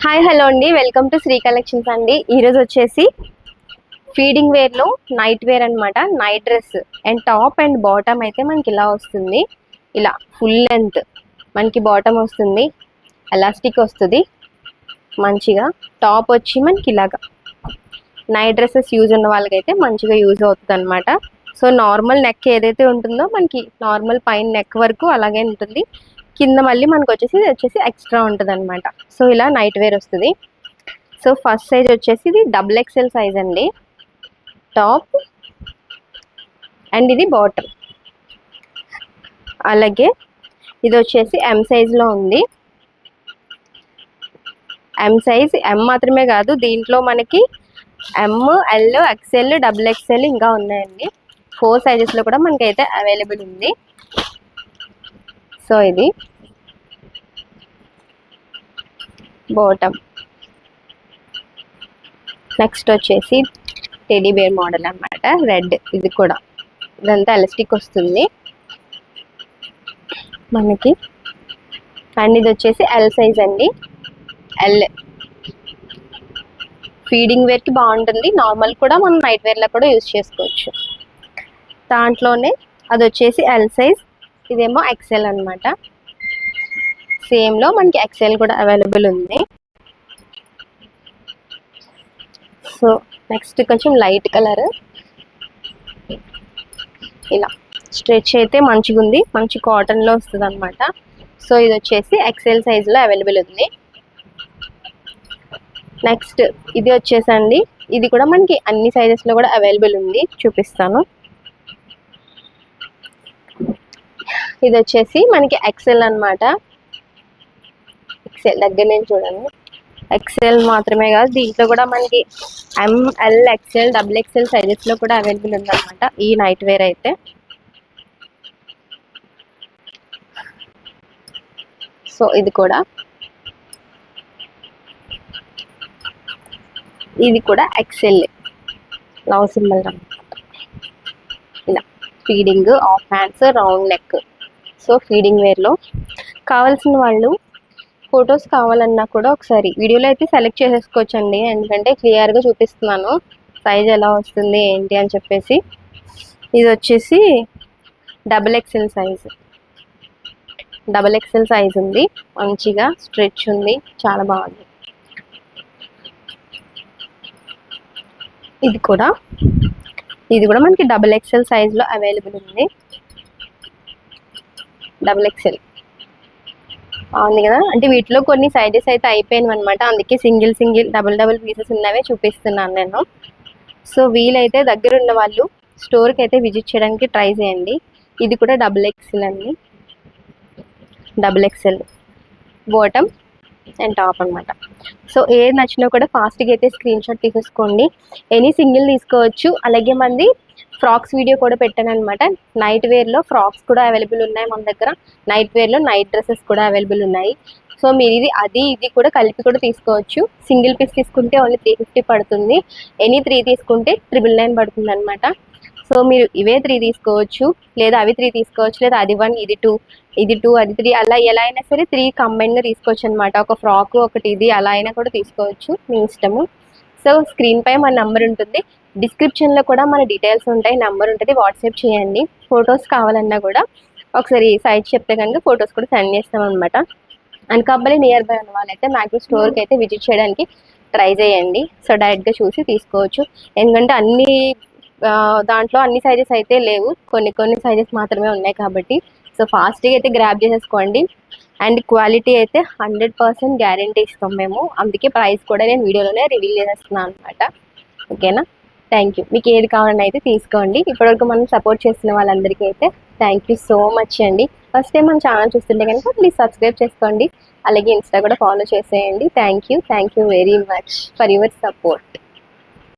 Hi hello అండి, welcome to Shri collections అండి. ఈరోజు వచ్చేసి ఫీడింగ్ వేర్లో నైట్ వేర్ అనమాట. Night dress and top and bottom అయితే మనకి ఇలా వస్తుంది. ఇలా ఫుల్ లెంత్ మనకి బాటమ్ వస్తుంది, ఎలాస్టిక్ వస్తుంది మంచిగా. టాప్ వచ్చి మనకి ఇలాగా నైట్ డ్రెస్సెస్ యూజ్ ఉన్న వాళ్ళకైతే మంచిగా యూజ్ అవుతుంది అనమాట. సో నార్మల్ నెక్ ఏదైతే ఉంటుందో మనకి నార్మల్ పైన నెక్ వరకు అలాగే ఉంటుంది. కింద మళ్ళీ మనకు వచ్చేసి ఎక్స్ట్రా ఉంటుంది అనమాట. సో ఇలా నైట్ వేర్ వస్తుంది. సో ఫస్ట్ సైజ్ వచ్చేసి ఇది డబుల్ ఎక్సెల్ సైజ్ అండి, టాప్ అండ్ ఇది బాటమ్. అలాగే ఇది వచ్చేసి ఎం సైజ్లో ఉంది. ఎం సైజ్, ఎం మాత్రమే కాదు దీంట్లో మనకి ఎం, ఎల్, ఎక్స్ఎల్, డబుల్ ఎక్స్ఎల్ ఇంకా ఉన్నాయండి. 4 సైజెస్లో కూడా మనకైతే అవైలబుల్ ఉంది. సో ఇది బాటమ్. నెక్స్ట్ వచ్చేసి టెడీ బేర్ మోడల్ అన్నమాట, రెడ్. ఇది కూడా ఇదంతా ఎలాస్టిక్ వస్తుంది మనకి. అండ్ ఇది వచ్చేసి ఎల్ సైజ్ అండి, ఎల్. ఫీడింగ్ వేర్కి బాగుంటుంది, నార్మల్ కూడా మనం నైట్ వేర్లో కూడా యూజ్ చేసుకోవచ్చు. దాంట్లోనే అది వచ్చేసి ఎల్ సైజ్, ఇదేమో ఎక్సెల్ అనమాట. సేమ్లో మనకి ఎక్సెల్ కూడా అవైలబుల్ ఉంది. సో నెక్స్ట్ కొంచెం లైట్ కలర్, ఇలా స్ట్రెచ్ అయితే మంచిగా ఉంది, మంచి కాటన్లో వస్తుంది అనమాట. సో ఇది వచ్చేసి ఎక్సెల్ సైజులో అవైలబుల్ ఉంది. నెక్స్ట్ ఇది వచ్చేసండి, ఇది కూడా మనకి అన్ని సైజెస్లో కూడా అవైలబుల్ ఉంది, చూపిస్తాను. ఇది వచ్చేసి మనకి ఎక్సెల్ అనమాట. ఎక్సెల్ దగ్గర నుంచి చూడండి, ఎక్సెల్ మాత్రమే కాదు దీంట్లో కూడా మనకి ఎం, ఎల్, ఎక్స్ఎల్, డబుల్ ఎక్స్ఎల్ సైజెస్లో కూడా అవైలబుల్ ఉందన్నమాట ఈ నైట్ వేర్ అయితే. సో ఇది కూడా ఎక్సెల్, లవ్ సింబల్ ఇలా feeding, half hands, round neck. So feeding వేర్లో కావాల్సిన వాళ్ళు ఫొటోస్ కావాలన్నా కూడా ఒకసారి వీడియోలో అయితే సెలెక్ట్ చేసేసుకోవచ్చు అండి, ఎందుకంటే క్లియర్గా చూపిస్తున్నాను సైజ్ ఎలా వస్తుంది ఏంటి అని చెప్పేసి. ఇది వచ్చేసి double XL size, double XL size ఉంది, మంచిగా స్ట్రెచ్ ఉంది, చాలా బాగుంది. ఇది కూడా మనకి డబుల్ ఎక్స్ఎల్ సైజ్లో అవైలబుల్ ఉంది. డబుల్ ఎక్స్ఎల్ బాగుంది కదా. అంటే వీటిలో కొన్ని సైజెస్ అయితే అయిపోయినాయి అనమాట, అందుకే సింగిల్ డబుల్ పీసెస్ ఉన్నవే చూపిస్తున్నాను నేను. సో వీలైతే దగ్గర ఉన్న వాళ్ళు స్టోర్కి అయితే విజిట్ చేయడానికి ట్రై చేయండి. ఇది కూడా డబుల్ ఎక్స్ఎల్ అండి, double XL bottom and top అనమాట. సో ఏది నచ్చినా కూడా ఫాస్ట్గా అయితే స్క్రీన్ షాట్ తీసేసుకోండి. ఎనీ సింగిల్ తీసుకోవచ్చు. అలాగే మంది ఫ్రాక్స్ వీడియో కూడా పెట్టాను అనమాట. నైట్ వేర్లో ఫ్రాక్స్ కూడా అవైలబుల్ ఉన్నాయి మన దగ్గర, నైట్ వేర్లో నైట్ డ్రెస్సెస్ కూడా అవైలబుల్ ఉన్నాయి. సో మీరు ఇది కూడా కలిపి కూడా తీసుకోవచ్చు. సింగిల్ పీస్ తీసుకుంటే ఓన్లీ 350 పడుతుంది, ఎనీ 3 తీసుకుంటే 999 పడుతుంది అనమాట. సో మీరు ఇవే 3 తీసుకోవచ్చు, లేదా అవి 3 తీసుకోవచ్చు, లేదా అది 1 ఇది 2 అది 3, అలా ఎలా అయినా సరే 3 కంబైన్గా తీసుకోవచ్చు అనమాట. ఒక ఫ్రాక్ ఒకటి ఇది అలా అయినా కూడా తీసుకోవచ్చు, మీ ఇష్టము. సో స్క్రీన్ పై మన నెంబర్ ఉంటుంది, డిస్క్రిప్షన్లో కూడా మన డీటెయిల్స్ ఉంటాయి, నెంబర్ ఉంటుంది, వాట్సాప్ చేయండి. ఫొటోస్ కావాలన్నా కూడా ఒకసారి సైజ్ చెప్తే కనుక ఫొటోస్ కూడా సెండ్ చేస్తాం అనమాట. అనకాపల్లి నియర్ బై ఉన్న వాళ్ళైతే మ్యాక్సిమం స్టోర్కి అయితే విజిట్ చేయడానికి ట్రై చేయండి. సో డైరెక్ట్గా చూసి తీసుకోవచ్చు, ఎందుకంటే దాంట్లో అన్ని సైజెస్ అయితే లేవు, కొన్ని సైజెస్ మాత్రమే ఉన్నాయి కాబట్టి. సో ఫాస్ట్గా అయితే గ్రాబ్ చేసేసుకోండి. అండ్ క్వాలిటీ అయితే 100% గ్యారంటీ ఇస్తాం మేము, అందుకే ప్రైస్ కూడా నేను వీడియోలోనే రివీల్ చేసేస్తున్నాను అనమాట. ఓకేనా, థ్యాంక్ యూ. మీకు ఏది కావాలని అయితే తీసుకోండి. ఇప్పటివరకు మనం సపోర్ట్ చేస్తున్న వాళ్ళందరికీ అయితే థ్యాంక్ యూ సో మచ్ అండి. ఫస్ట్ టైం మన ఛానల్ చూస్తుంటే కనుక ప్లీజ్ సబ్స్క్రైబ్ చేసుకోండి, అలాగే ఇన్స్టా కూడా ఫాలో చేసేయండి. Thank you very much for your support.